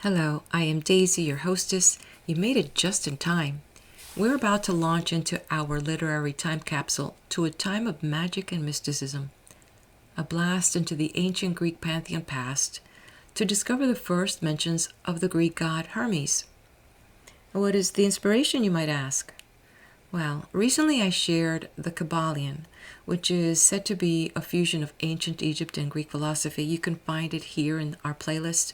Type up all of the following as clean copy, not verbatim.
Hello, I am Daisy, your hostess. You made it just in time. We're about to launch into our literary time capsule to a time of magic and mysticism, a blast into the ancient Greek pantheon past to discover the first mentions of the Greek god Hermes. What is the inspiration, you might ask? Well, recently I shared the Kabbalion, which is said to be a fusion of ancient Egypt and Greek philosophy. You can find it here in our playlist.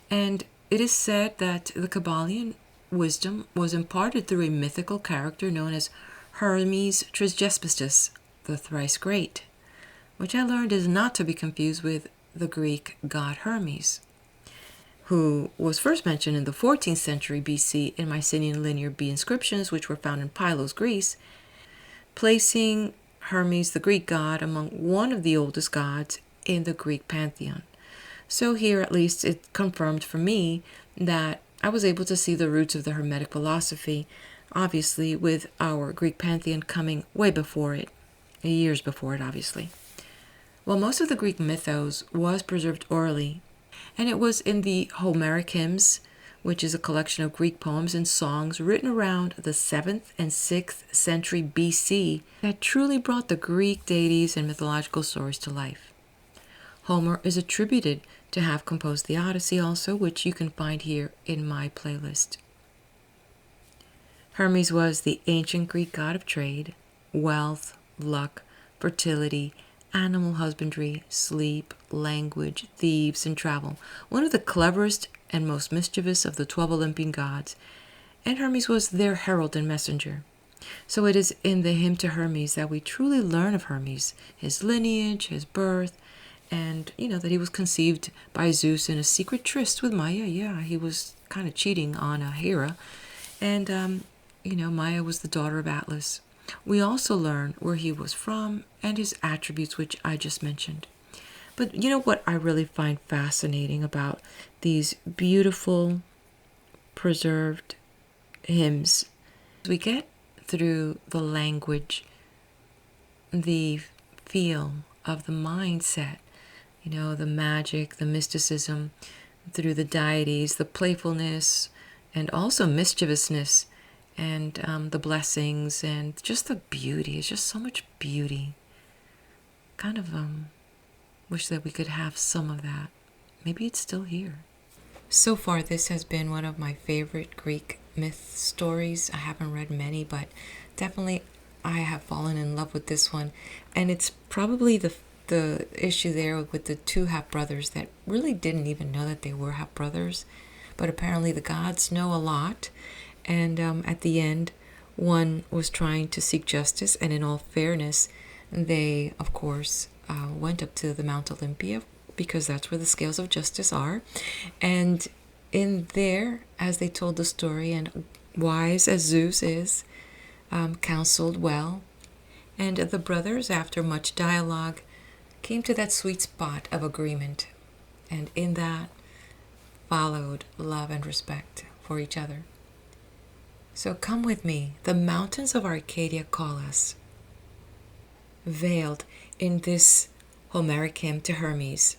And it is said that the Kabbalion wisdom was imparted through a mythical character known as Hermes Trismegistus, the thrice great, which I learned is not to be confused with the Greek god Hermes, who was first mentioned in the 14th century BC in Mycenaean Linear B inscriptions, which were found in Pylos, Greece, placing Hermes, the Greek god, among one of the oldest gods in the Greek pantheon. So here, at least, it confirmed for me that I was able to see the roots of the Hermetic philosophy, obviously with our Greek pantheon coming way before it, years before it, obviously. Well, most of the Greek mythos was preserved orally, and it was in the Homeric Hymns, which is a collection of Greek poems and songs written around the 7th and 6th century BC, that truly brought the Greek deities and mythological stories to life. Homer is attributed to have composed the Odyssey also, which you can find here in my playlist. Hermes was the ancient Greek god of trade, wealth, luck, fertility, animal husbandry, sleep, language, thieves, and travel. One of the cleverest and most mischievous of the 12 Olympian gods, and Hermes was their herald and messenger. So it is in the hymn to Hermes that we truly learn of Hermes, his lineage, his birth, and, that he was conceived by Zeus in a secret tryst with Maia. Yeah, he was kind of cheating on Hera. And, Maia was the daughter of Atlas. We also learn where he was from and his attributes, which I just mentioned. But you know what I really find fascinating about these beautiful, preserved hymns? We get through the language, the feel of the mindset, the magic, the mysticism, through the deities, the playfulness, and also mischievousness, and the blessings, and just the beauty. It's just so much beauty. Kind of wish that we could have some of that. Maybe it's still here. So far, this has been one of my favorite Greek myth stories. I haven't read many, but definitely I have fallen in love with this one. And it's probably the issue there with the two half-brothers that really didn't even know that they were half-brothers. But apparently the gods know a lot. And at the end, one was trying to seek justice. And in all fairness, they, of course, went up to the Mount Olympia, because that's where the scales of justice are. And in there, as they told the story, and wise as Zeus is, counseled well. And the brothers, after much dialogue, came to that sweet spot of agreement. And in that followed love and respect for each other. So come with me. The mountains of Arcadia call us. Veiled in this Homeric hymn to Hermes,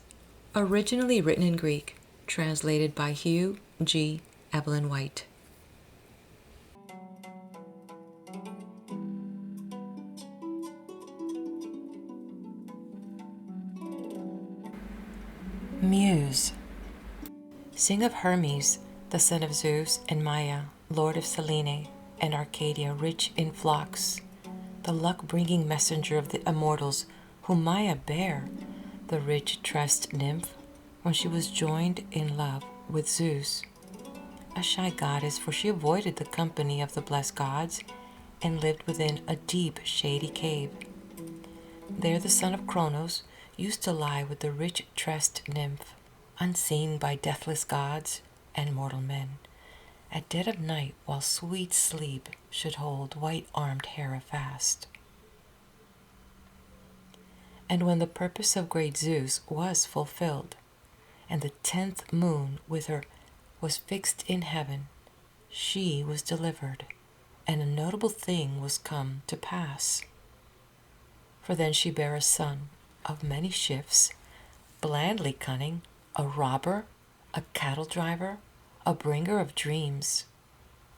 originally written in Greek, translated by Hugh Evelyn-White. Muse. Sing of Hermes, the son of Zeus and Maia, lord of Selene and Arcadia, rich in flocks, the luck-bringing messenger of the immortals, whom Maia bare, the rich tryst nymph, when she was joined in love with Zeus. A shy goddess, for she avoided the company of the blessed gods and lived within a deep, shady cave. There the son of Cronos used to lie with the rich tryst nymph, unseen by deathless gods and mortal men, at dead of night, while sweet sleep should hold white-armed Hera fast. And when the purpose of great Zeus was fulfilled, and the 10th moon with her was fixed in heaven, she was delivered, and a notable thing was come to pass. For then she bare a son of many shifts, blandly cunning, a robber, a cattle driver, a bringer of dreams,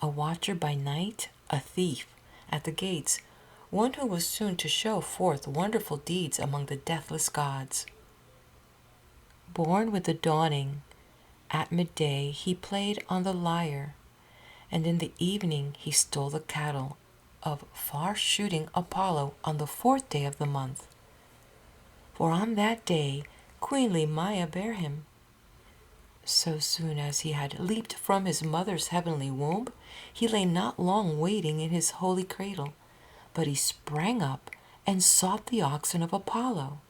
a watcher by night, a thief at the gates, one who was soon to show forth wonderful deeds among the deathless gods. Born with the dawning, at midday he played on the lyre, and in the evening he stole the cattle of far-shooting Apollo on the 4th day of the month. For on that day queenly Maia bare him. So soon as he had leaped from his mother's heavenly womb, he lay not long waiting in his holy cradle, but he sprang up and sought the oxen of Apollo.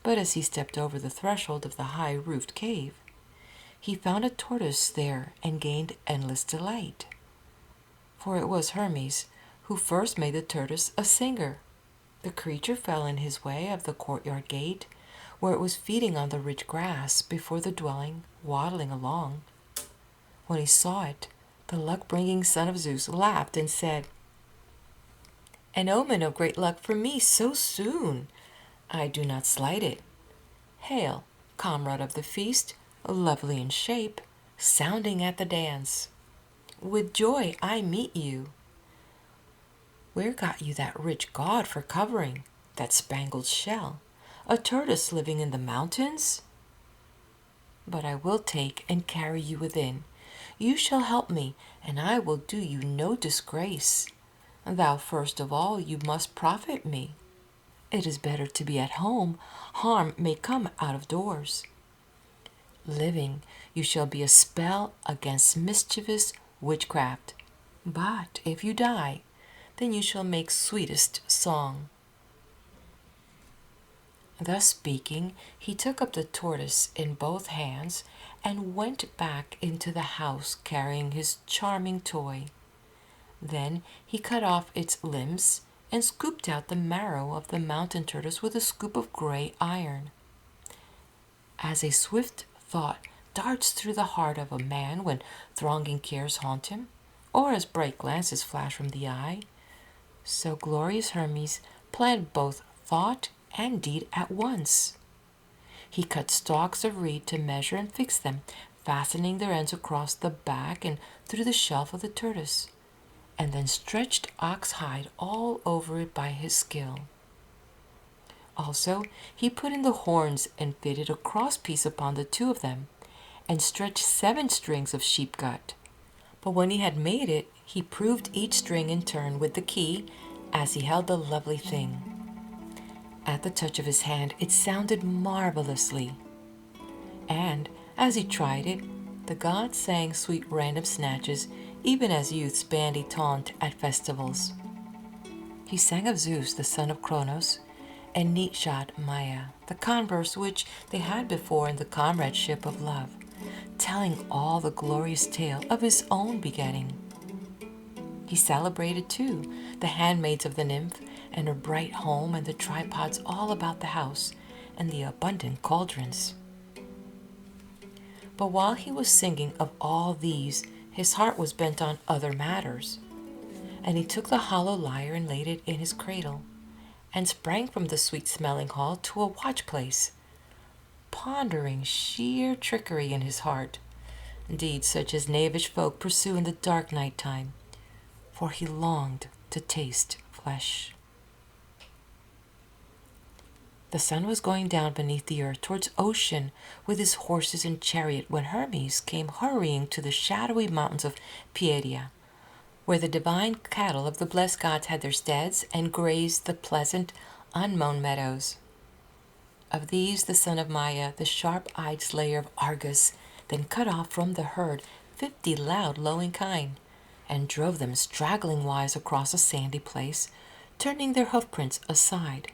But as he stepped over the threshold of the high-roofed cave, he found a tortoise there and gained endless delight. For it was Hermes who first made the tortoise a singer. The creature fell in his way of the courtyard gate, where it was feeding on the rich grass before the dwelling, waddling along. When he saw it, the luck-bringing son of Zeus laughed and said, "An omen of great luck for me so soon. I do not slight it. Hail, comrade of the feast, lovely in shape, sounding at the dance. With joy I meet you. Where got you that rich gaud for covering, that spangled shell? A tortoise living in the mountains? But I will take and carry you within. You shall help me, and I will do you no disgrace. Thou first of all you must profit me. It is better to be at home, harm may come out of doors. Living, you shall be a spell against mischievous witchcraft. But if you die, then you shall make sweetest song." Thus speaking, he took up the tortoise in both hands and went back into the house carrying his charming toy. Then he cut off its limbs and scooped out the marrow of the mountain tortoise with a scoop of gray iron. As a swift thought darts through the heart of a man when thronging cares haunt him, or as bright glances flash from the eye, so glorious Hermes planned both thought and deed at once. He cut stalks of reed to measure and fix them, fastening their ends across the back and through the shelf of the tortoise, and then stretched ox hide all over it by his skill. Also, he put in the horns and fitted a cross-piece upon the 2 of them, and stretched 7 strings of sheep gut. But when he had made it, he proved each string in turn with the key as he held the lovely thing. At the touch of his hand, it sounded marvelously. And as he tried it, the god sang sweet random snatches, even as youths bandy taunt at festivals. He sang of Zeus, the son of Kronos, and neat-shod Maia, the converse which they had before in the comradeship of love, telling all the glorious tale of his own begetting. He celebrated, too, the handmaids of the nymph and her bright home and the tripods all about the house and the abundant cauldrons. But while he was singing of all these, his heart was bent on other matters, and he took the hollow lyre and laid it in his cradle, and sprang from the sweet-smelling hall to a watch-place, pondering sheer trickery in his heart, deeds such as knavish folk pursue in the dark night time, for he longed to taste flesh. The sun was going down beneath the earth towards ocean with his horses and chariot when Hermes came hurrying to the shadowy mountains of Pieria, where the divine cattle of the blessed gods had their steads and grazed the pleasant, unmown meadows. Of these the son of Maia, the sharp-eyed slayer of Argus, then cut off from the herd 50 loud lowing kine, and drove them straggling wise across a sandy place, turning their hoofprints aside.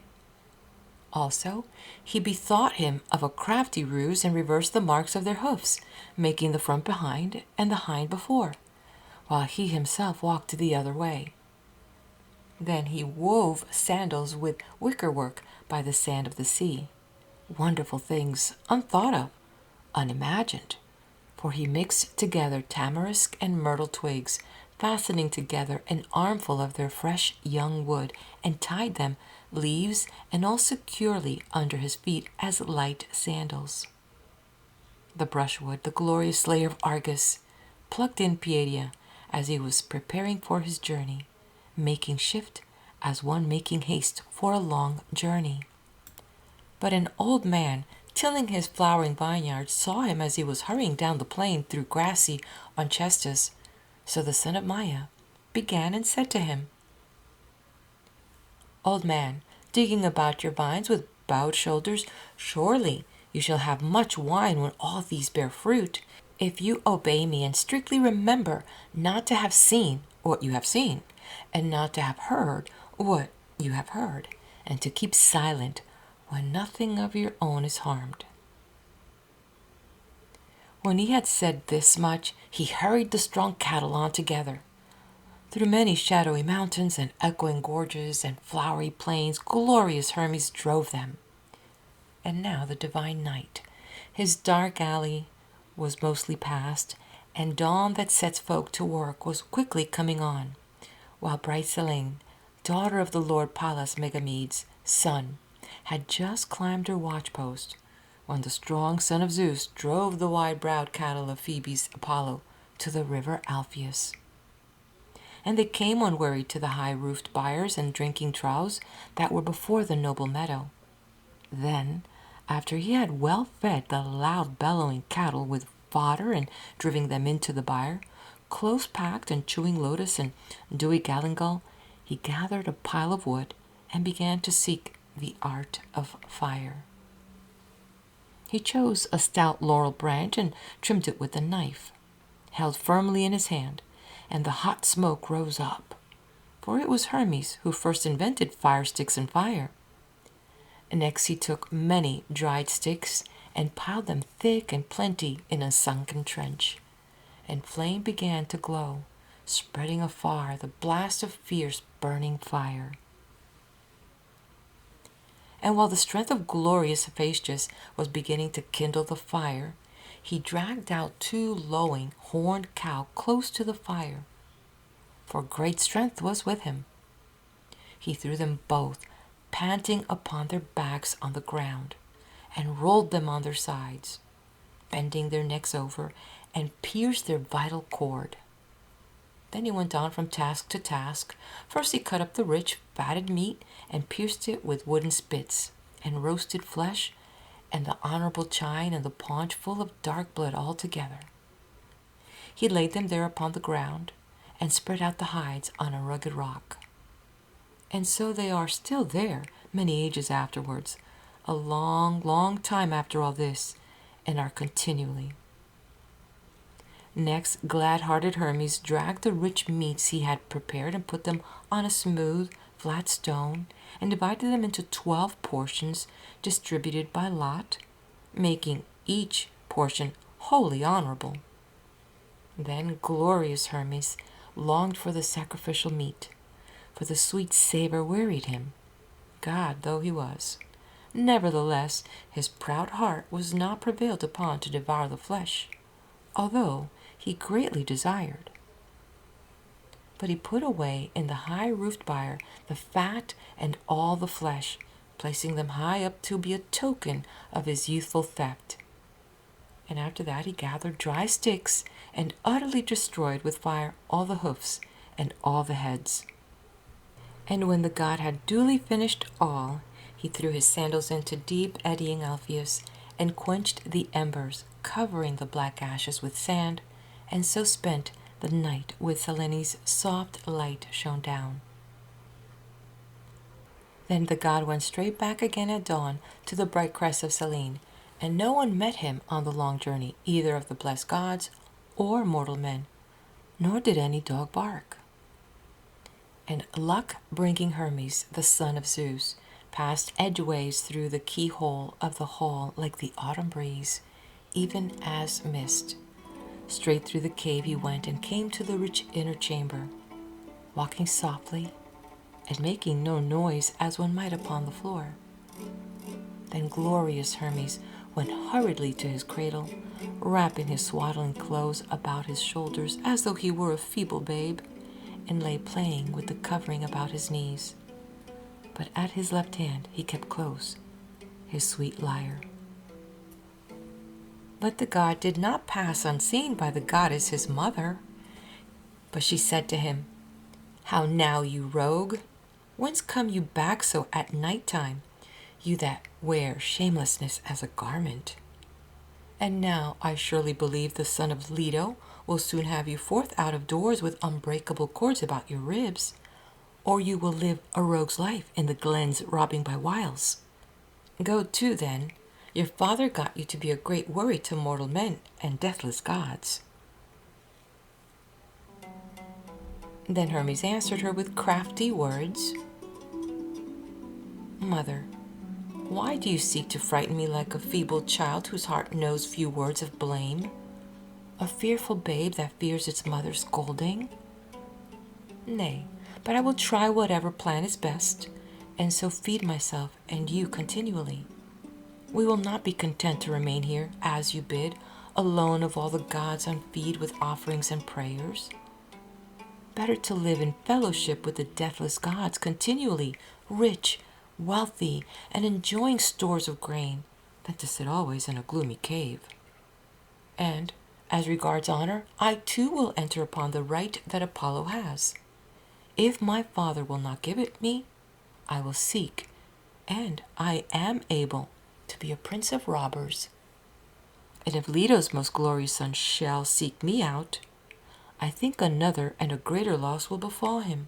Also, he bethought him of a crafty ruse and reversed the marks of their hoofs, making the front behind and the hind before, while he himself walked the other way. Then he wove sandals with wickerwork by the sand of the sea, wonderful things unthought of, unimagined, for he mixed together tamarisk and myrtle twigs, fastening together an armful of their fresh young wood, and tied them, leaves and all securely, under his feet as light sandals. The brushwood, the glorious slayer of Argus, plucked in Pieria as he was preparing for his journey, making shift as one making haste for a long journey. But an old man tilling his flowering vineyard saw him as he was hurrying down the plain through grassy Onchestus. So the son of Maia began and said to him, "Old man, digging about your vines with bowed shoulders, surely you shall have much wine when all these bear fruit, if you obey me and strictly remember not to have seen what you have seen, and not to have heard what you have heard, and to keep silent when nothing of your own is harmed." When he had said this much, he hurried the strong cattle on together. Through many shadowy mountains and echoing gorges and flowery plains, glorious Hermes drove them. And now the divine night, his dark alley was mostly past, and dawn that sets folk to work was quickly coming on, while bright Selene, daughter of the Lord Pallas Megamedes' son, had just climbed her watchpost, when the strong son of Zeus drove the wide-browed cattle of Phoebe's Apollo to the river Alpheus. And they came unwearied to the high-roofed byres and drinking troughs that were before the noble meadow. Then, after he had well fed the loud bellowing cattle with fodder and driven them into the byre, close packed and chewing lotus and dewy galangal, he gathered a pile of wood and began to seek the art of fire. He chose a stout laurel branch and trimmed it with a knife, held firmly in his hand, and the hot smoke rose up, for it was Hermes who first invented fire sticks and fire. Next he took many dried sticks and piled them thick and plenty in a sunken trench, and flame began to glow, spreading afar the blast of fierce burning fire. And while the strength of glorious Hephaestus was beginning to kindle the fire, he dragged out 2 lowing, horned cow close to the fire, for great strength was with him. He threw them both, panting upon their backs on the ground, and rolled them on their sides, bending their necks over, and pierced their vital cord. Then he went on from task to task. First he cut up the rich, fatted meat, and pierced it with wooden spits, and roasted flesh, and the honorable chine and the paunch full of dark blood all together. He laid them there upon the ground, and spread out the hides on a rugged rock. And so they are still there many ages afterwards, a long, long time after all this, and are continually. Next, glad-hearted Hermes dragged the rich meats he had prepared and put them on a smooth, flat stone, and divided them into 12 portions distributed by lot, making each portion wholly honorable. Then glorious Hermes longed for the sacrificial meat, for the sweet savor wearied him, god though he was. Nevertheless, his proud heart was not prevailed upon to devour the flesh, although he greatly desired. But he put away in the high-roofed byre the fat and all the flesh, placing them high up to be a token of his youthful theft. And after that he gathered dry sticks and utterly destroyed with fire all the hoofs and all the heads. And when the god had duly finished all, he threw his sandals into deep eddying Alpheus, and quenched the embers, covering the black ashes with sand, and so spent the night with Selene's soft light shone down. Then the god went straight back again at dawn to the bright crest of Selene, and no one met him on the long journey, either of the blessed gods or mortal men, nor did any dog bark. And luck-bringing Hermes, the son of Zeus, passed edgeways through the keyhole of the hall like the autumn breeze, even as mist. Straight through the cave he went and came to the rich inner chamber, walking softly and making no noise as one might upon the floor. Then glorious Hermes went hurriedly to his cradle, wrapping his swaddling clothes about his shoulders as though he were a feeble babe, and lay playing with the covering about his knees. But at his left hand he kept close his sweet lyre. But the god did not pass unseen by the goddess his mother. But she said to him, "How now, you rogue? Whence come you back so at night time, you that wear shamelessness as a garment? And now I surely believe the son of Leto will soon have you forth out of doors with unbreakable cords about your ribs, or you will live a rogue's life in the glens robbing by wiles. Go to, then. Your father got you to be a great worry to mortal men and deathless gods." Then Hermes answered her with crafty words, "Mother, why do you seek to frighten me like a feeble child whose heart knows few words of blame? A fearful babe that fears its mother's scolding? Nay, but I will try whatever plan is best, and so feed myself and you continually. We will not be content to remain here, as you bid, alone of all the gods on feed with offerings and prayers. Better to live in fellowship with the deathless gods continually, rich, wealthy, and enjoying stores of grain, than to sit always in a gloomy cave. And, as regards honor, I too will enter upon the right that Apollo has. If my father will not give it me, I will seek, and I am able to be a prince of robbers. And if Leto's most glorious son shall seek me out, I think another and a greater loss will befall him.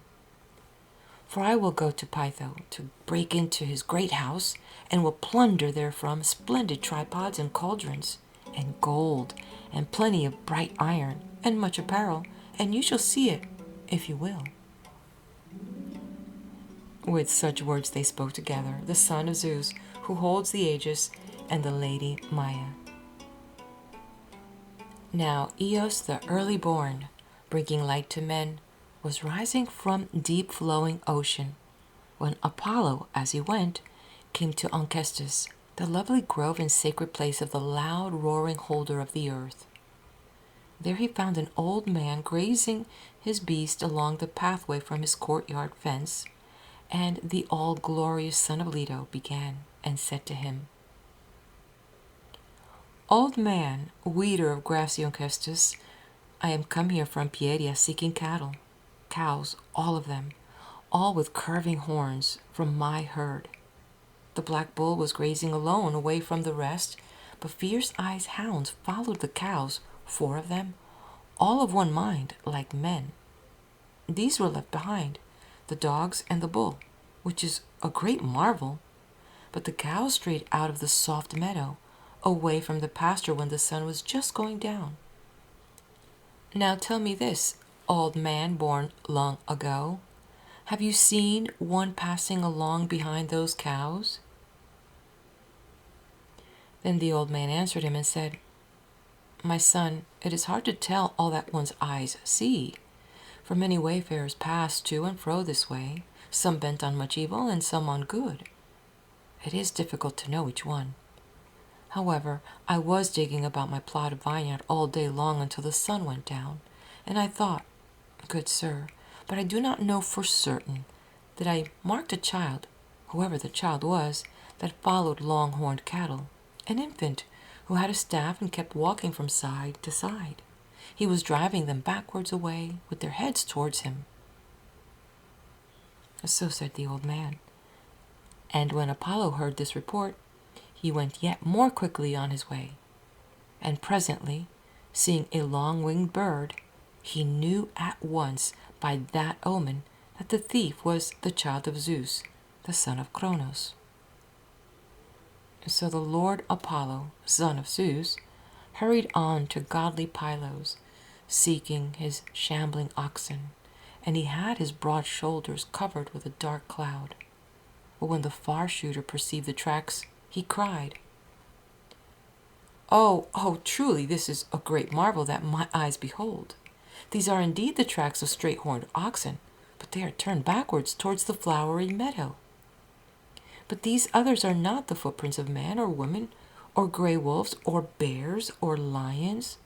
For I will go to Pytho to break into his great house, and will plunder therefrom splendid tripods and cauldrons, and gold, and plenty of bright iron, and much apparel, and you shall see it, if you will." With such words they spoke together, the son of Zeus, who holds the Aegis, and the lady Maia. Now Eos the early born, bringing light to men, was rising from deep-flowing ocean, when Apollo, as he went, came to Onchestus, the lovely grove and sacred place of the loud roaring holder of the earth. There he found an old man grazing his beast along the pathway from his courtyard fence, and the all-glorious son of Leto began and said to him, "Old man, weeder of grassy Onchestus, I am come here from Pieria seeking cattle, cows, all of them, all with curving horns, from my herd. The black bull was grazing alone away from the rest, but fierce-eyed hounds followed the cows, 4 of them, all of one mind, like men. These were left behind, the dogs and the bull, which is a great marvel. But the cows strayed out of the soft meadow, away from the pasture when the sun was just going down. Now tell me this, old man born long ago, have you seen one passing along behind those cows?" Then the old man answered him and said, "My son, it is hard to tell all that one's eyes see, for many wayfarers pass to and fro this way, some bent on much evil and some on good. It is difficult to know each one. However, I was digging about my plot of vineyard all day long until the sun went down, and I thought, good sir, but I do not know for certain, that I marked a child, whoever the child was, that followed long-horned cattle, an infant who had a staff and kept walking from side to side. He was driving them backwards away with their heads towards him." So said the old man. And when Apollo heard this report, he went yet more quickly on his way, and presently, seeing a long-winged bird, he knew at once by that omen that the thief was the child of Zeus, the son of Cronos. So the Lord Apollo, son of Zeus, hurried on to godly Pylos, seeking his shambling oxen, and he had his broad shoulders covered with a dark cloud. But when the far shooter perceived the tracks, he cried, "Oh, truly this is a great marvel that my eyes behold. These are indeed the tracks of straight-horned oxen, but they are turned backwards towards the flowery meadow. But these others are not the footprints of man or woman, or gray wolves, or bears, or lions,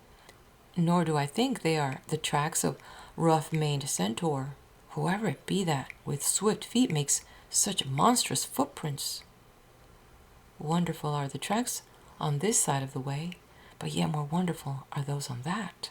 nor do I think they are the tracks of rough-maned centaur, whoever it be that with swift feet makes such monstrous footprints. Wonderful are the tracks on this side of the way, but yet more wonderful are those on that."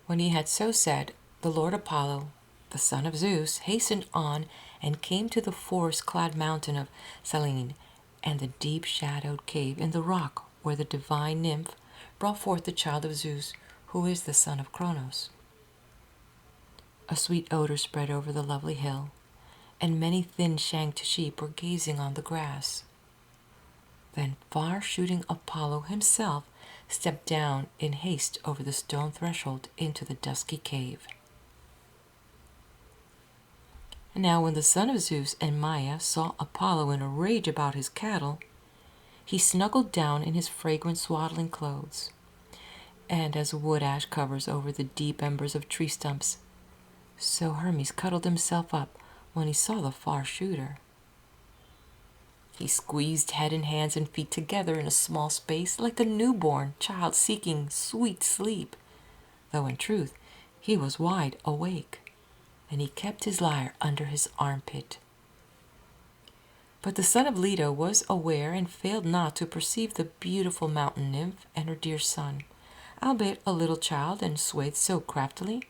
When he had so said, the Lord Apollo, the son of Zeus, hastened on and came to the forest-clad mountain of Selene and the deep-shadowed cave in the rock where the divine nymph brought forth the child of Zeus, who is the son of Cronos. A sweet odor spread over the lovely hill, and many thin-shanked sheep were gazing on the grass. Then far-shooting Apollo himself stepped down in haste over the stone threshold into the dusky cave. And now when the son of Zeus and Maia saw Apollo in a rage about his cattle, he snuggled down in his fragrant swaddling clothes, and as wood ash covers over the deep embers of tree stumps, so Hermes cuddled himself up when he saw the far shooter. He squeezed head and hands and feet together in a small space like a newborn child seeking sweet sleep, though in truth he was wide awake, and he kept his lyre under his armpit. But the son of Leto was aware and failed not to perceive the beautiful mountain nymph and her dear son, albeit a little child and swathed so craftily.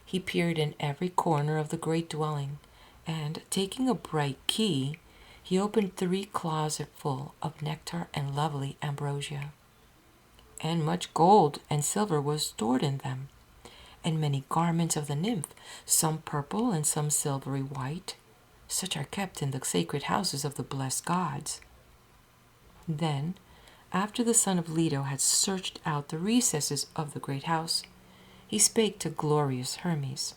He peered in every corner of the great dwelling, and taking a bright key, he opened 3 closets full of nectar and lovely ambrosia. And much gold and silver was stored in them, and many garments of the nymph, some purple and some silvery white. Such are kept in the sacred houses of the blessed gods. Then, after the son of Leto had searched out the recesses of the great house, he spake to glorious Hermes.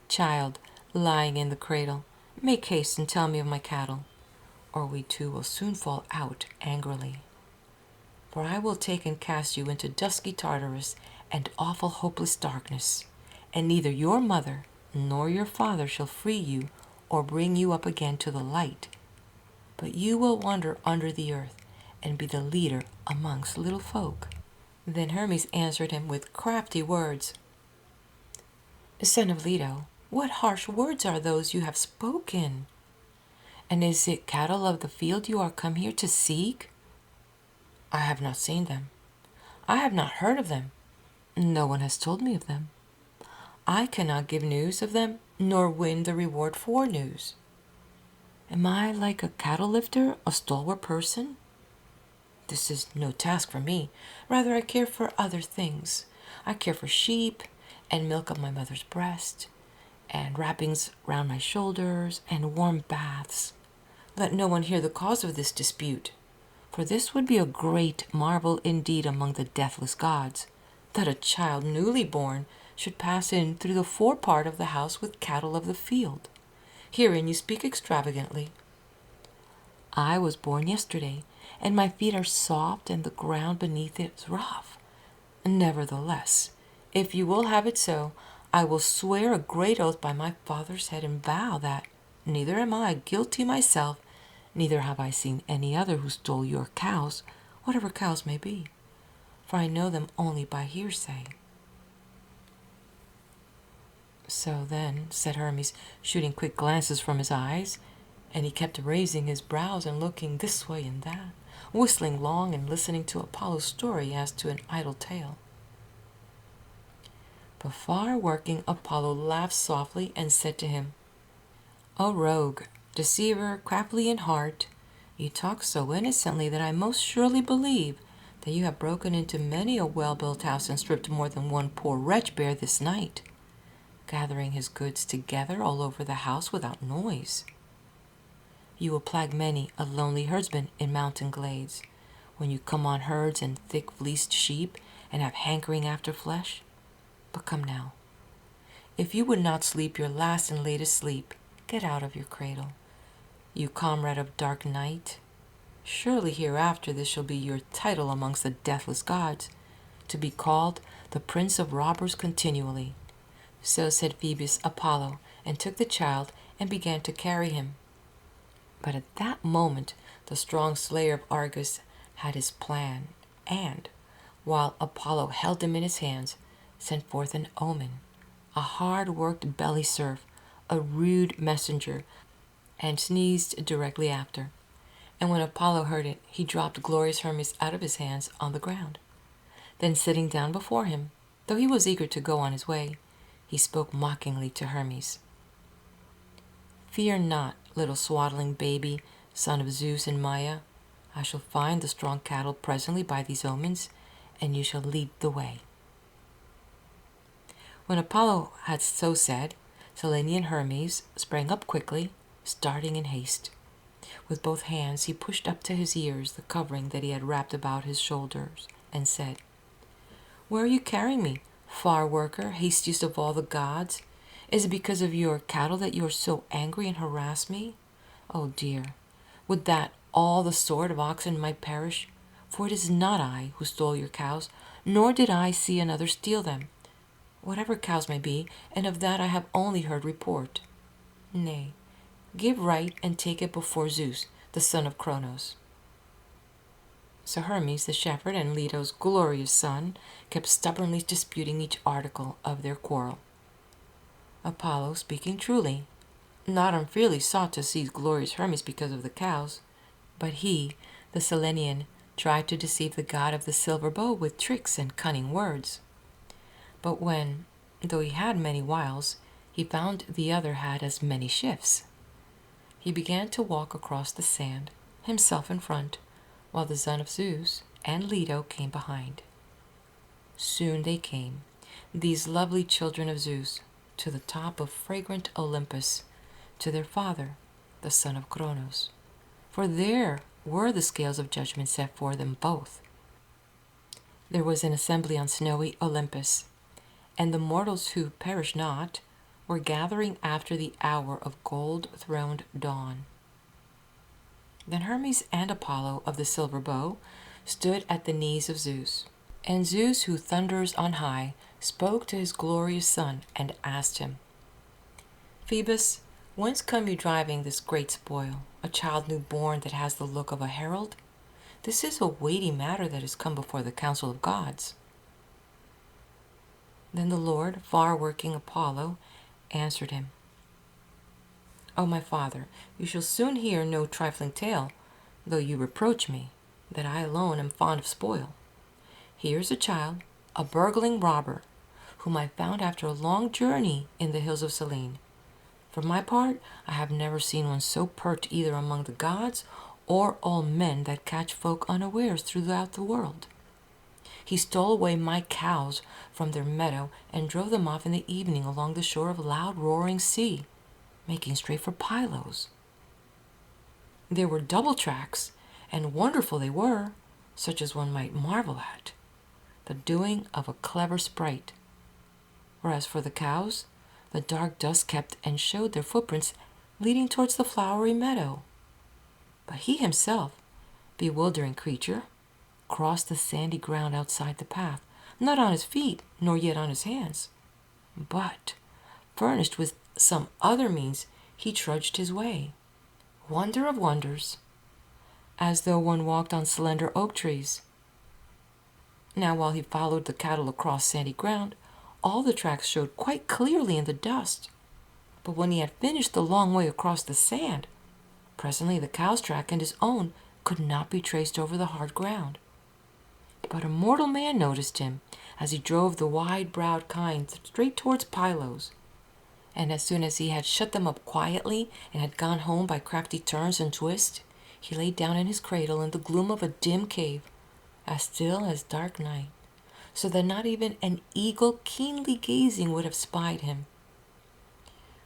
"Child, lying in the cradle, make haste and tell me of my cattle, or we two will soon fall out angrily. For I will take and cast you into dusky Tartarus and awful hopeless darkness, and neither your mother nor your father shall free you or bring you up again to the light, but you will wander under the earth and be the leader amongst little folk." Then Hermes answered him with crafty words. "Son of Leto, what harsh words are those you have spoken? And is it cattle of the field you are come here to seek? I have not seen them. I have not heard of them. No one has told me of them. I cannot give news of them, nor win the reward for news. Am I like a cattle lifter, a stalwart person? This is no task for me. Rather, I care for other things. I care for sheep, and milk of my mother's breast, and wrappings round my shoulders, and warm baths. Let no one hear the cause of this dispute, for this would be a great marvel indeed among the deathless gods, that a child newly born should pass in through the forepart of the house with cattle of the field. Herein you speak extravagantly. I was born yesterday, and my feet are soft, and the ground beneath is rough. Nevertheless, if you will have it so, I will swear a great oath by my father's head and vow that neither am I guilty myself, neither have I seen any other who stole your cows, whatever cows may be, for I know them only by hearsay." "So then," said Hermes, shooting quick glances from his eyes, and he kept raising his brows and looking this way and that, whistling long and listening to Apollo's story as to an idle tale. But far working, Apollo laughed softly and said to him, "O rogue, deceiver, craftily in heart, you talk so innocently that I most surely believe that you have broken into many a well-built house and stripped more than one poor wretch bare this night, gathering his goods together all over the house without noise. You will plague many a lonely herdsman in mountain glades, when you come on herds and thick-fleeced sheep and have hankering after flesh. But come now, if you would not sleep your last and latest sleep, get out of your cradle, you comrade of dark night. Surely hereafter this shall be your title amongst the deathless gods, to be called the Prince of Robbers continually." So said Phoebus Apollo, and took the child and began to carry him. But at that moment the strong slayer of Argus had his plan, and, while Apollo held him in his hands, sent forth an omen, a hard-worked belly serf, a rude messenger, and sneezed directly after. And when Apollo heard it, he dropped glorious Hermes out of his hands on the ground. Then sitting down before him, though he was eager to go on his way, he spoke mockingly to Hermes. Fear not, little swaddling baby, son of Zeus and Maia. I shall find the strong cattle presently by these omens, and you shall lead the way. When Apollo had so said, Selenian Hermes sprang up quickly, starting in haste. With both hands he pushed up to his ears the covering that he had wrapped about his shoulders, and said, Where are you carrying me, far worker, hastiest of all the gods? Is it because of your cattle that you are so angry and harass me? Oh dear, would that all the sword of oxen might perish, for it is not I who stole your cows, nor did I see another steal them. Whatever cows may be, and of that I have only heard report. Nay, give right and take it before Zeus, the son of Cronos. So Hermes, the shepherd and Leto's glorious son, kept stubbornly disputing each article of their quarrel. Apollo, speaking truly, not unfairly sought to seize glorious Hermes because of the cows, but he, the Selenian, tried to deceive the god of the silver bow with tricks and cunning words. But when, though he had many wiles, he found the other had as many shifts, he began to walk across the sand, himself in front, while the son of Zeus and Leto came behind. Soon they came, these lovely children of Zeus, to the top of fragrant Olympus, to their father, the son of Cronos. For there were the scales of judgment set for them both. There was an assembly on snowy Olympus, and the mortals who perish not were gathering after the hour of gold-throned dawn. Then Hermes and Apollo of the silver bow stood at the knees of Zeus. And Zeus, who thunders on high, spoke to his glorious son and asked him, Phoebus, whence come you driving this great spoil, a child new-born that has the look of a herald? This is a weighty matter that has come before the council of gods. Then the Lord, far-working Apollo, answered him, O my father, you shall soon hear no trifling tale, though you reproach me, that I alone am fond of spoil. Here is a child, a burgling robber, whom I found after a long journey in the hills of Selene. For my part, I have never seen one so pert either among the gods or all men that catch folk unawares throughout the world. He stole away my cows from their meadow and drove them off in the evening along the shore of a loud roaring sea, making straight for Pylos. There were double tracks, and wonderful they were, such as one might marvel at, the doing of a clever sprite. Whereas for the cows, the dark dust kept and showed their footprints leading towards the flowery meadow. But he himself, bewildering creature, crossed the sandy ground outside the path, not on his feet, nor yet on his hands, but, furnished with some other means, he trudged his way, wonder of wonders, as though one walked on slender oak trees. Now while he followed the cattle across sandy ground, all the tracks showed quite clearly in the dust. But when he had finished the long way across the sand, presently the cow's track and his own could not be traced over the hard ground. But a mortal man noticed him as he drove the wide-browed kine straight towards Pylos. And as soon as he had shut them up quietly and had gone home by crafty turns and twists, he lay down in his cradle in the gloom of a dim cave, as still as dark night, so that not even an eagle keenly gazing would have spied him.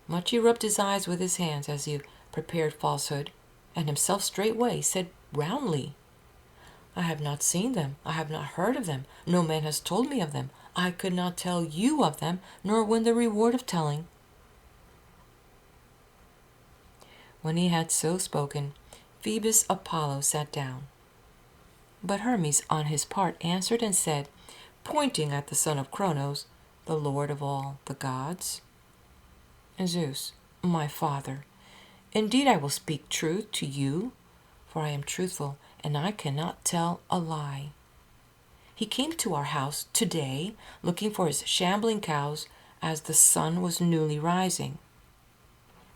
Much he rubbed his eyes with his hands as he prepared falsehood, and himself straightway said roundly, I have not seen them, I have not heard of them, no man has told me of them, I could not tell you of them, nor win the reward of telling. When he had so spoken, Phoebus Apollo sat down. But Hermes on his part answered and said, pointing at the son of Cronos, the lord of all the gods, Zeus, my father, indeed I will speak truth to you, for I am truthful, and I cannot tell a lie. He came to our house today, looking for his shambling cows, as the sun was newly rising.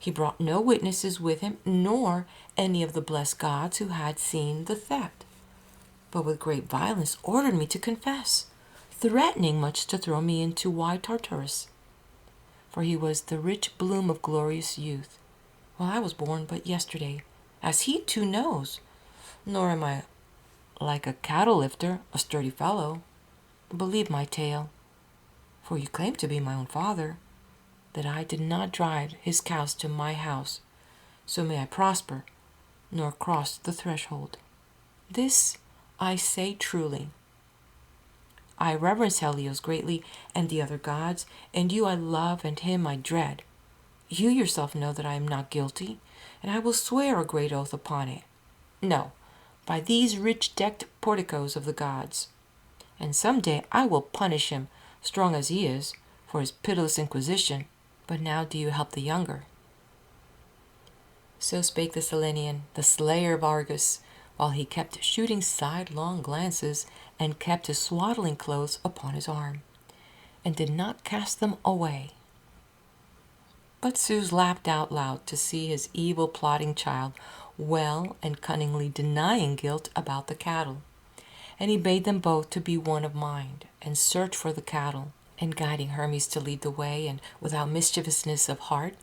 He brought no witnesses with him, nor any of the blessed gods who had seen the theft, but with great violence ordered me to confess, threatening much to throw me into wide Tartarus. For he was the rich bloom of glorious youth, while I was born but yesterday, as he too knows. Nor am I like a cattle lifter, a sturdy fellow. Believe my tale, for you claim to be my own father, that I did not drive his cows to my house, so may I prosper, nor cross the threshold. This I say truly. I reverence Helios greatly, and the other gods, and you I love, and him I dread. You yourself know that I am not guilty, and I will swear a great oath upon it. No, by these rich-decked porticos of the gods. And some day I will punish him, strong as he is, for his pitiless inquisition. But now do you help the younger. So spake the Selenian, the slayer of Argus, while he kept shooting sidelong glances, and kept his swaddling clothes upon his arm, and did not cast them away. But Zeus laughed out loud to see his evil plotting child well and cunningly denying guilt about the cattle. And he bade them both to be one of mind, and search for the cattle, and guiding Hermes to lead the way, and without mischievousness of heart,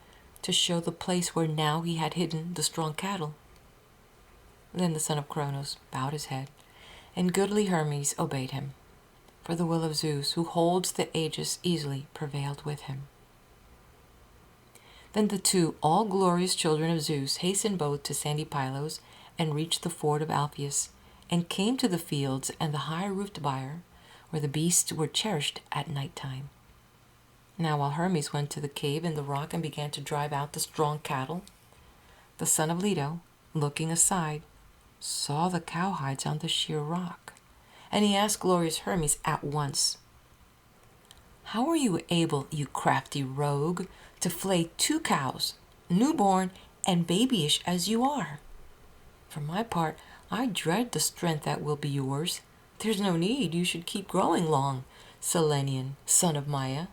to show the place where now he had hidden the strong cattle. Then the son of Cronos bowed his head, and goodly Hermes obeyed him, for the will of Zeus, who holds the aegis, easily prevailed with him. Then the two all-glorious children of Zeus hastened both to sandy Pylos, and reached the ford of Alpheus, and came to the fields and the high-roofed byre, where the beasts were cherished at night time. Now while Hermes went to the cave in the rock and began to drive out the strong cattle, the son of Leto, looking aside, saw the cowhides on the sheer rock, and he asked glorious Hermes at once, "How are you able, you crafty rogue, to flay 2 cows, newborn and babyish as you are? For my part, I dread the strength that will be yours. There's no need you should keep growing long, Selenian, son of Maia."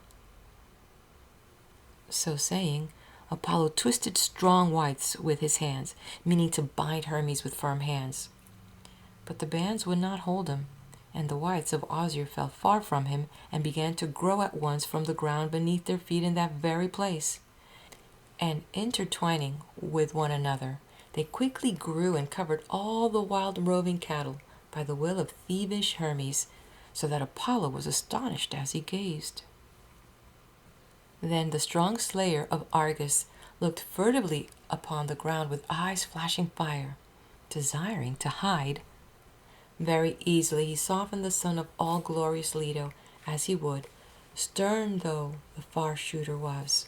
So saying, Apollo twisted strong withes with his hands, meaning to bind Hermes with firm hands. But the bands would not hold him, and the withes of osier fell far from him, and began to grow at once from the ground beneath their feet in that very place. And intertwining with one another, they quickly grew and covered all the wild roving cattle by the will of thievish Hermes, so that Apollo was astonished as he gazed. Then the strong slayer of Argus looked furtively upon the ground with eyes flashing fire, desiring to hide. Very easily he softened the son of all-glorious Leto, as he would, stern though the far shooter was.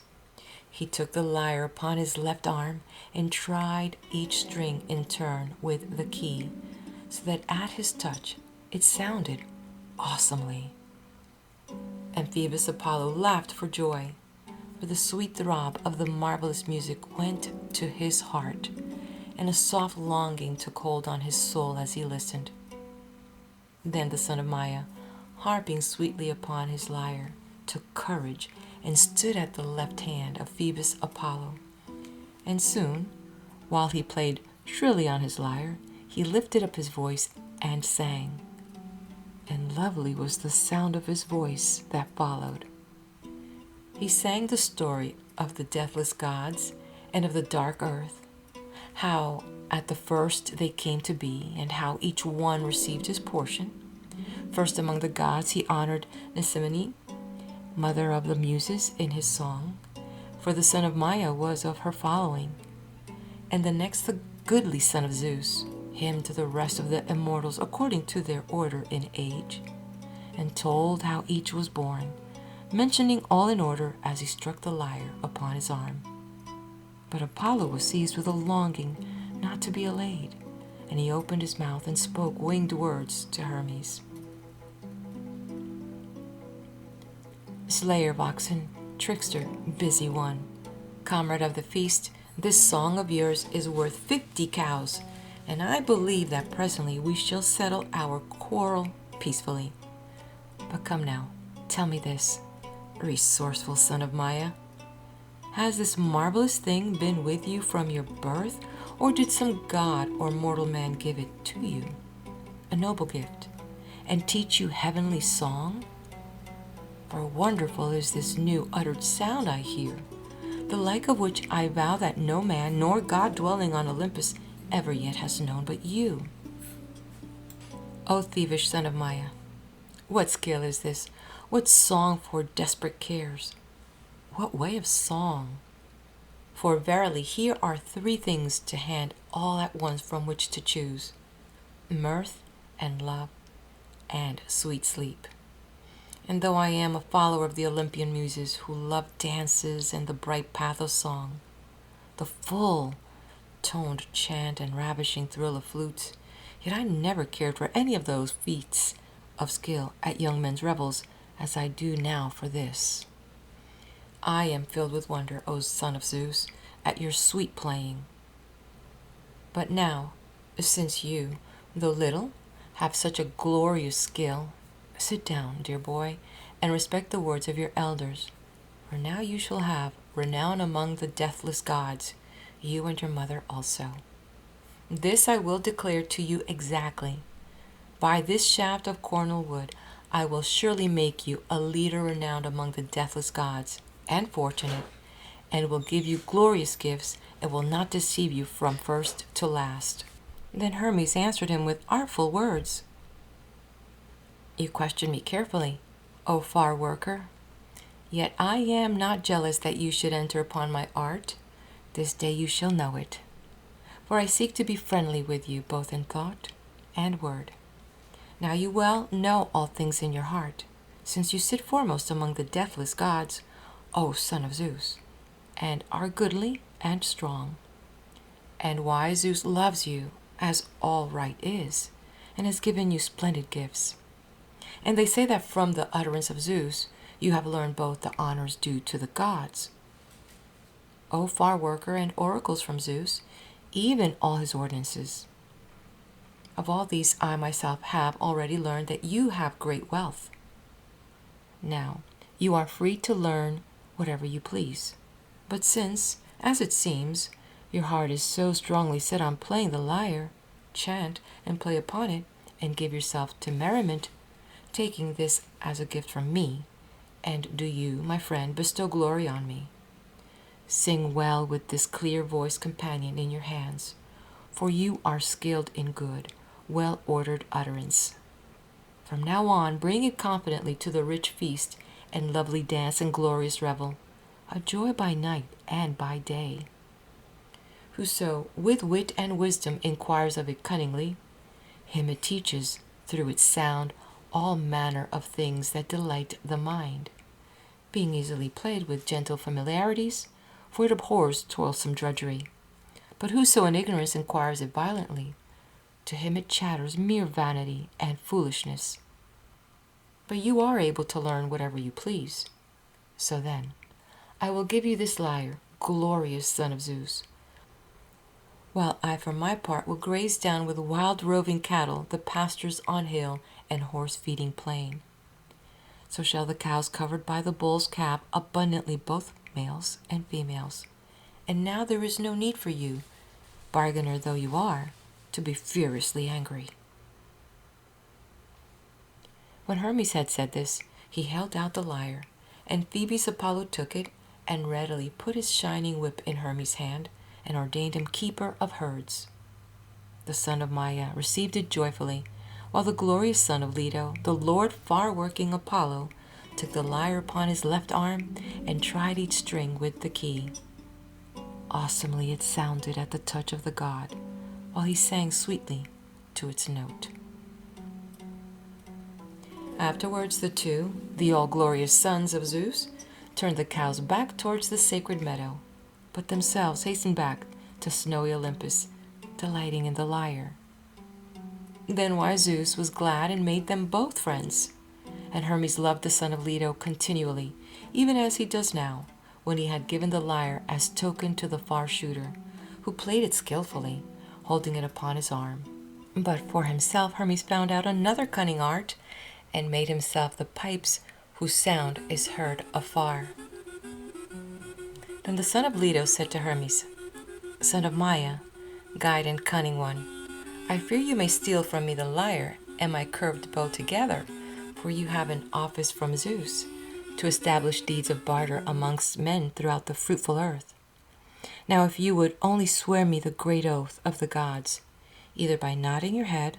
He took the lyre upon his left arm, and tried each string in turn with the key, so that at his touch it sounded awesomely. And Phoebus Apollo laughed for joy, for the sweet throb of the marvelous music went to his heart, and a soft longing took hold on his soul as he listened. Then the son of Maia, harping sweetly upon his lyre, took courage and stood at the left hand of Phoebus Apollo. And soon, while he played shrilly on his lyre, he lifted up his voice and sang. And lovely was the sound of his voice that followed. He sang the story of the deathless gods and of the dark earth, how at the first they came to be, and how each one received his portion. First among the gods he honored Nesimene, mother of the Muses, in his song, for the son of Maia was of her following, and the next the goodly son of Zeus, him to the rest of the immortals according to their order in age, and told how each was born, mentioning all in order as he struck the lyre upon his arm. But Apollo was seized with a longing not to be allayed, and he opened his mouth and spoke winged words to Hermes. Slayer of oxen, trickster, busy one, comrade of the feast, this song of yours is worth 50 cows, and I believe that presently we shall settle our quarrel peacefully. But come now, tell me this, resourceful son of Maia, Has this marvelous thing been with you from your birth, or did some god or mortal man give it to you? A noble gift, and teach you heavenly song? For wonderful is this new uttered sound I hear, the like of which I vow that no man nor god dwelling on Olympus ever yet has known but you. O thievish son of Maia, what skill is this? What song for desperate cares? What way of song? For verily here are 3 things to hand all at once from which to choose: mirth and love and sweet sleep. And though I am a follower of the Olympian muses who love dances and the bright path of song, the full toned chant and ravishing thrill of flutes, yet I never cared for any of those feats of skill at young men's revels as I do now for this. I am filled with wonder, O son of Zeus, at your sweet playing. But now, since you, though little, have such a glorious skill, sit down, dear boy, and respect the words of your elders, for now you shall have renown among the deathless gods, you and your mother also. This I will declare to you exactly. By this shaft of cornel wood I will surely make you a leader renowned among the deathless gods, and fortunate, and will give you glorious gifts, and will not deceive you from first to last. Then Hermes answered him with artful words. You question me carefully, O far worker. Yet I am not jealous that you should enter upon my art. This day you shall know it. For I seek to be friendly with you both in thought and word. Now you well know all things in your heart, since you sit foremost among the deathless gods, O son of Zeus, and are goodly and strong. And why Zeus loves you, as all right is, and has given you splendid gifts. And they say that from the utterance of Zeus you have learned both the honors due to the gods, O far worker, and oracles from Zeus, even all his ordinances. Of all these I myself have already learned that you have great wealth. Now you are free to learn whatever you please. But since, as it seems, your heart is so strongly set on playing the lyre, chant and play upon it, and give yourself to merriment, taking this as a gift from me, and do you, my friend, bestow glory on me. Sing well with this clear-voiced companion in your hands, for you are skilled in good, well-ordered utterance. From now on, bring it confidently to the rich feast and lovely dance and glorious revel, a joy by night and by day. Whoso with wit and wisdom inquires of it cunningly, him it teaches, through its sound, all manner of things that delight the mind, being easily played with gentle familiarities, for it abhors toilsome drudgery. But whoso in ignorance inquires it violently, to him it chatters mere vanity and foolishness. But you are able to learn whatever you please. So then, I will give you this lyre, glorious son of Zeus, while I for my part will graze down with wild roving cattle the pastures on hill and horse-feeding plain. So shall the cows covered by the bull's cap abundantly both males and females. And now there is no need for you, bargainer though you are, to be furiously angry. When Hermes had said this, he held out the lyre, and Phoebus Apollo took it, and readily put his shining whip in Hermes' hand, and ordained him keeper of herds. The son of Maia received it joyfully, while the glorious son of Leto, the lord far-working Apollo, took the lyre upon his left arm and tried each string with the key. Awesomely it sounded at the touch of the god, while he sang sweetly to its note. Afterwards the two, the all-glorious sons of Zeus, turned the cows back towards the sacred meadow, but themselves hastened back to snowy Olympus, delighting in the lyre. Then wise Zeus was glad and made them both friends, and Hermes loved the son of Leto continually, even as he does now, when he had given the lyre as token to the far shooter, who played it skillfully, holding it upon his arm. But for himself Hermes found out another cunning art, and made himself the pipes whose sound is heard afar. Then the son of Leto said to Hermes, "Son of Maia, guide and cunning one, I fear you may steal from me the lyre and my curved bow together, for you have an office from Zeus to establish deeds of barter amongst men throughout the fruitful earth. Now if you would only swear me the great oath of the gods, either by nodding your head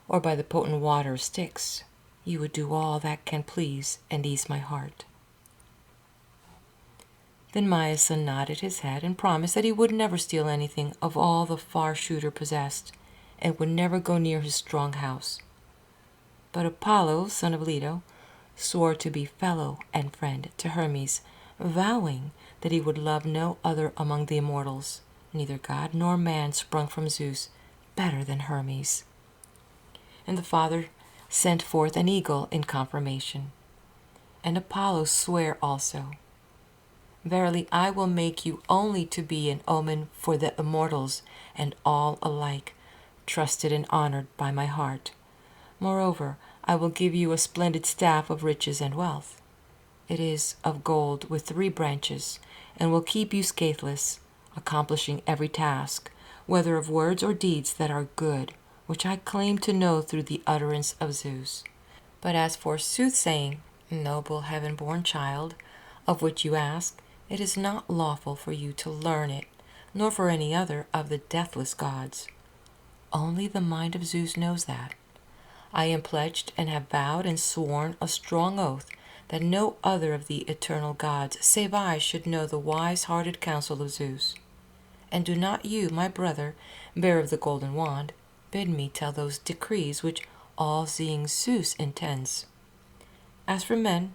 or by the potent water of Styx, you would do all that can please and ease my heart." Then Maia's son nodded his head and promised that he would never steal anything of all the far shooter possessed, and would never go near his strong house. But Apollo, son of Leto, swore to be fellow and friend to Hermes, vowing that he would love no other among the immortals, neither god nor man sprung from Zeus, better than Hermes. And the father sent forth an eagle in confirmation. And Apollo sware also, "Verily I will make you only to be an omen for the immortals and all alike, trusted and honored by my heart. Moreover, I will give you a splendid staff of riches and wealth. It is of gold with 3 branches, and will keep you scatheless, accomplishing every task, whether of words or deeds that are good, which I claim to know through the utterance of Zeus. But as for soothsaying, noble heaven-born child, of which you ask, it is not lawful for you to learn it, nor for any other of the deathless gods. Only the mind of Zeus knows that. I am pledged and have vowed and sworn a strong oath that no other of the eternal gods save I should know the wise-hearted counsel of Zeus. And do not you, my brother, bearer of the golden wand, bid me tell those decrees which all-seeing Zeus intends. As for men,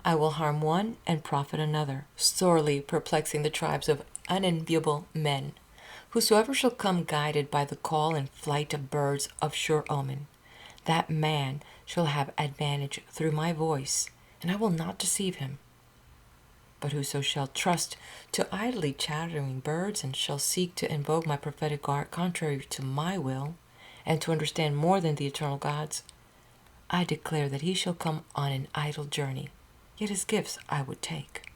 I will harm one and profit another, sorely perplexing the tribes of unenviable men. Whosoever shall come guided by the call and flight of birds of sure omen, that man shall have advantage through my voice, and I will not deceive him. But whoso shall trust to idly chattering birds, and shall seek to invoke my prophetic art contrary to my will, and to understand more than the eternal gods, I declare that he shall come on an idle journey, yet his gifts I would take.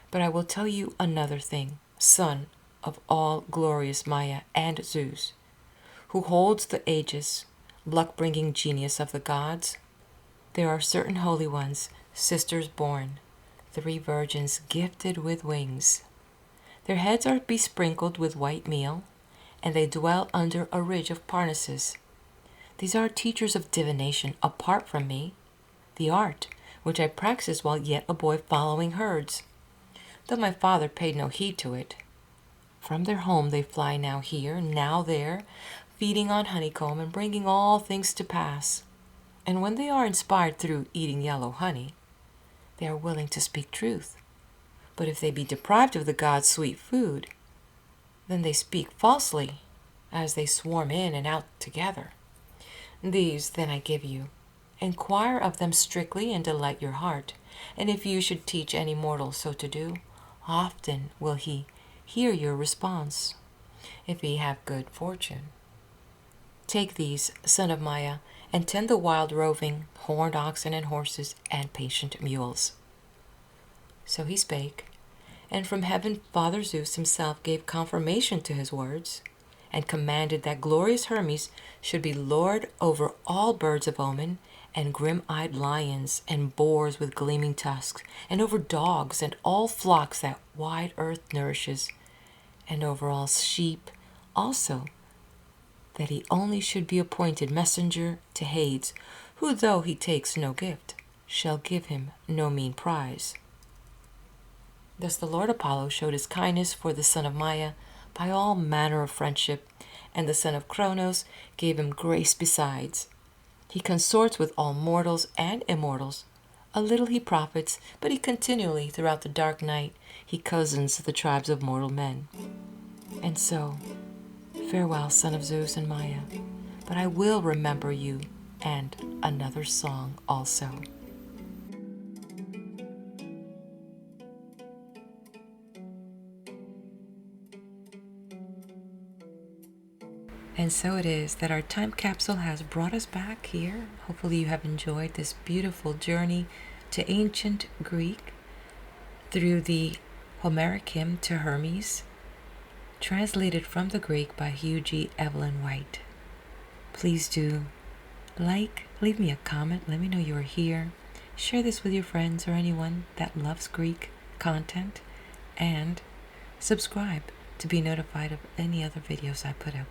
But I will tell you another thing, son of all glorious Maia and Zeus, who holds the aegis, luck-bringing genius of the gods. There are certain holy ones, sisters born, 3 virgins gifted with wings. Their heads are besprinkled with white meal, and they dwell under a ridge of Parnassus. These are teachers of divination apart from me, the art which I practiced while yet a boy following herds, though my father paid no heed to it. From their home they fly now here, now there, feeding on honeycomb and bringing all things to pass. And when they are inspired through eating yellow honey, they are willing to speak truth. But if they be deprived of the god's sweet food, then they speak falsely, as they swarm in and out together. These then I give you. Inquire of them strictly and delight your heart, and if you should teach any mortal so to do, often will he hear your response, if he have good fortune. Take these, son of Maia, and tend the wild roving, horned oxen and horses, and patient mules." So he spake, and from heaven Father Zeus himself gave confirmation to his words, and commanded that glorious Hermes should be lord over all birds of omen, and grim-eyed lions, and boars with gleaming tusks, and over dogs, and all flocks that wide earth nourishes, and over all sheep also, that he only should be appointed messenger to Hades, who, though he takes no gift, shall give him no mean prize. Thus the Lord Apollo showed his kindness for the son of Maia by all manner of friendship, and the son of Cronos gave him grace besides. He consorts with all mortals and immortals. A little he profits, but he continually, throughout the dark night, he cozens the tribes of mortal men. And so, farewell, son of Zeus and Maia, but I will remember you, and another song also. And so it is that our time capsule has brought us back here. Hopefully you have enjoyed this beautiful journey to ancient Greek, through the Homeric Hymn to Hermes, translated from the Greek by Hugh Evelyn-White. Please do leave me a comment, let me know you're here, share this with your friends or anyone that loves Greek content, and subscribe to be notified of any other videos I put out.